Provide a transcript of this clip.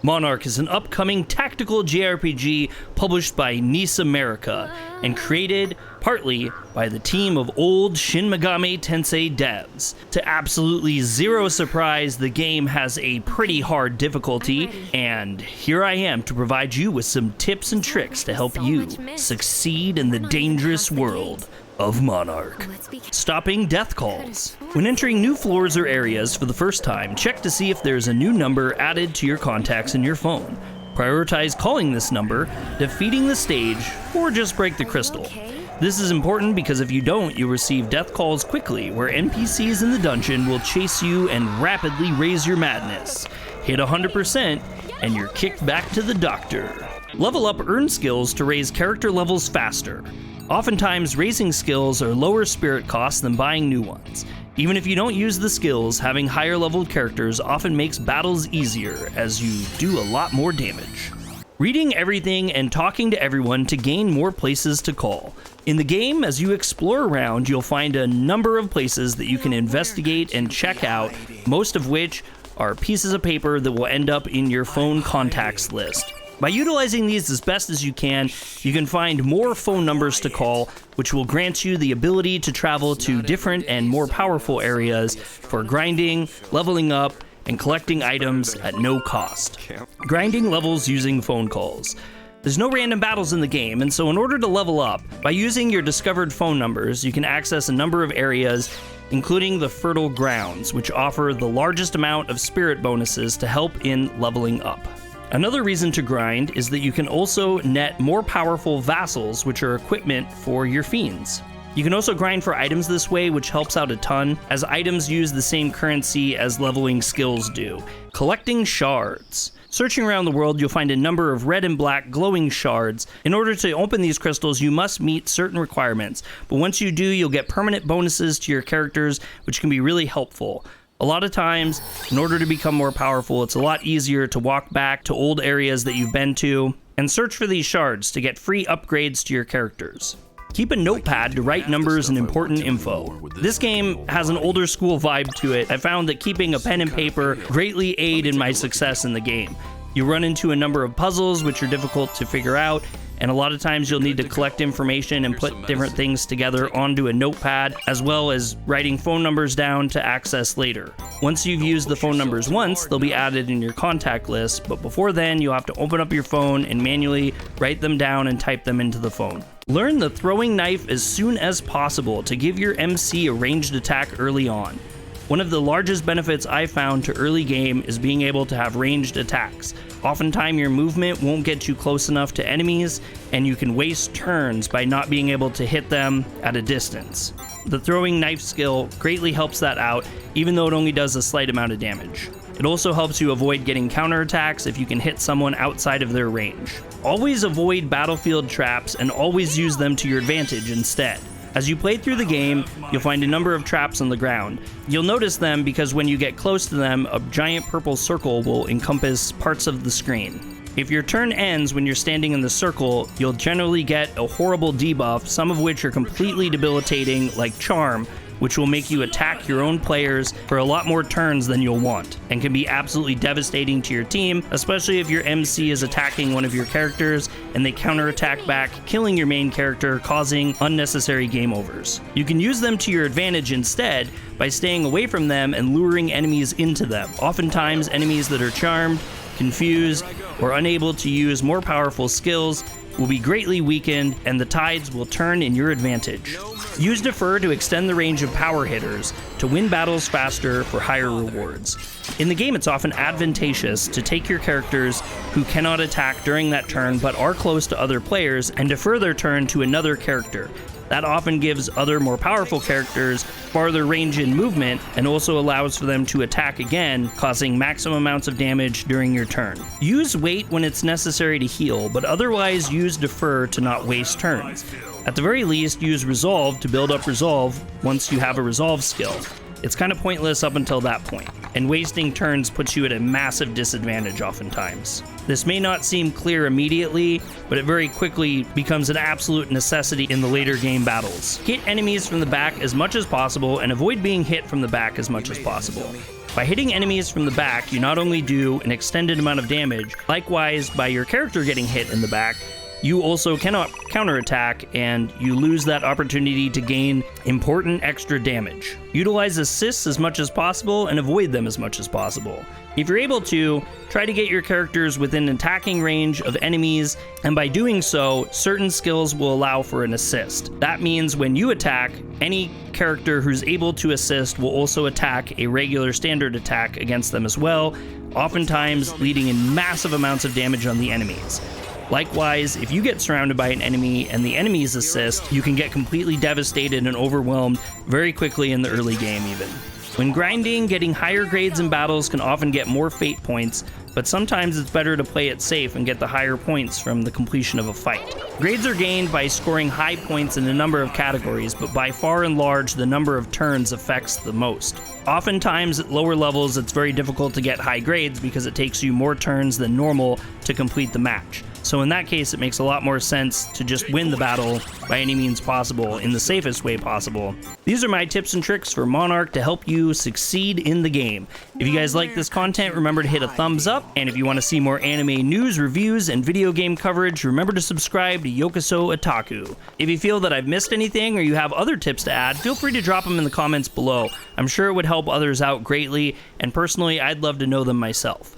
Monark is an upcoming tactical JRPG published by Nice America and created partly by the team of old Shin Megami Tensei devs. To absolutely zero surprise, the game has a pretty hard difficulty, and here I am to provide you with some tips and tricks to help you succeed in the dangerous world of Monark. Stopping death calls. When entering new floors or areas for the first time, check to see if there's a new number added to your contacts in your phone. Prioritize calling this number, defeating the stage, or just break the crystal. This is important because if you don't, you'll receive death calls quickly, where NPCs in the dungeon will chase you and rapidly raise your madness. Hit 100%, and you're kicked back to the doctor. Level up earned skills to raise character levels faster. Oftentimes, raising skills are lower spirit costs than buying new ones. Even if you don't use the skills, having higher leveled characters often makes battles easier, as you do a lot more damage. Reading everything and talking to everyone to gain more places to call. In the game, as you explore around, you'll find a number of places that you can investigate and check out, most of which are pieces of paper that will end up in your phone contacts list. By utilizing these as best as you can find more phone numbers to call, which will grant you the ability to travel to different and more powerful areas for grinding, leveling up, and collecting items at no cost. Grinding levels using phone calls. There's no random battles in the game, and so in order to level up, by using your discovered phone numbers, you can access a number of areas, including the Fertile Grounds, which offer the largest amount of spirit bonuses to help in leveling up. Another reason to grind is that you can also net more powerful vassals, which are equipment for your fiends. You can also grind for items this way, which helps out a ton, as items use the same currency as leveling skills do. Collecting shards. Searching around the world, you'll find a number of red and black glowing shards. In order to open these crystals, you must meet certain requirements, but once you do, you'll get permanent bonuses to your characters, which can be really helpful. A lot of times, in order to become more powerful, it's a lot easier to walk back to old areas that you've been to and search for these shards to get free upgrades to your characters. Keep a notepad to write numbers and important info. This game has an older school vibe to it. I found that keeping a pen and paper greatly aid in my success in the game. You run into a number of puzzles which are difficult to figure out, and a lot of times you'll need to collect information and put different things together onto a notepad, as well as writing phone numbers down to access later. Once you've used the phone numbers once, they'll be added in your contact list, but before then, you'll have to open up your phone and manually write them down and type them into the phone. Learn the throwing knife as soon as possible to give your MC a ranged attack early on. One of the largest benefits I've found to early game is being able to have ranged attacks. Oftentimes your movement won't get you close enough to enemies, and you can waste turns by not being able to hit them at a distance. The throwing knife skill greatly helps that out, even though it only does a slight amount of damage. It also helps you avoid getting counterattacks if you can hit someone outside of their range. Always avoid battlefield traps and always use them to your advantage instead. As you play through the game, you'll find a number of traps on the ground. You'll notice them because when you get close to them, a giant purple circle will encompass parts of the screen. If your turn ends when you're standing in the circle, you'll generally get a horrible debuff, some of which are completely debilitating, like Charm, which will make you attack your own players for a lot more turns than you'll want, and can be absolutely devastating to your team, especially if your MC is attacking one of your characters and they counterattack back, killing your main character, causing unnecessary game overs. You can use them to your advantage instead by staying away from them and luring enemies into them. Oftentimes, enemies that are charmed, confused, or unable to use more powerful skills will be greatly weakened, and the tides will turn in your advantage. Use Defer to extend the range of power hitters to win battles faster for higher rewards. In the game, it's often advantageous to take your characters who cannot attack during that turn but are close to other players and defer their turn to another character. That often gives other more powerful characters farther range in movement and also allows for them to attack again, causing maximum amounts of damage during your turn. Use Wait when it's necessary to heal, but otherwise use Defer to not waste turns. At the very least, use Resolve to build up Resolve once you have a Resolve skill. It's kind of pointless up until that point, and wasting turns puts you at a massive disadvantage oftentimes. This may not seem clear immediately, but it very quickly becomes an absolute necessity in the later game battles. Hit enemies from the back as much as possible and avoid being hit from the back as much as possible. By hitting enemies from the back, you not only do an extended amount of damage, likewise by your character getting hit in the back, you also cannot counterattack, and you lose that opportunity to gain important extra damage. Utilize assists as much as possible and avoid them as much as possible. If you're able to, try to get your characters within attacking range of enemies, and by doing so, certain skills will allow for an assist. That means when you attack, any character who's able to assist will also attack a regular standard attack against them as well, oftentimes leading in massive amounts of damage on the enemies. Likewise, if you get surrounded by an enemy and the enemies assist, you can get completely devastated and overwhelmed very quickly in the early game even. When grinding, getting higher grades in battles can often get more fate points, but sometimes it's better to play it safe and get the higher points from the completion of a fight. Grades are gained by scoring high points in a number of categories, but by far and large, the number of turns affects the most. Oftentimes, at lower levels, it's very difficult to get high grades because it takes you more turns than normal to complete the match. So in that case, it makes a lot more sense to just win the battle by any means possible in the safest way possible. These are my tips and tricks for Monark to help you succeed in the game. If you guys like this content, remember to hit a thumbs up, and if you want to see more anime news, reviews, and video game coverage, remember to subscribe to Yokoso Otaku. If you feel that I've missed anything or you have other tips to add, feel free to drop them in the comments below. I'm sure it would help others out greatly, and personally, I'd love to know them myself.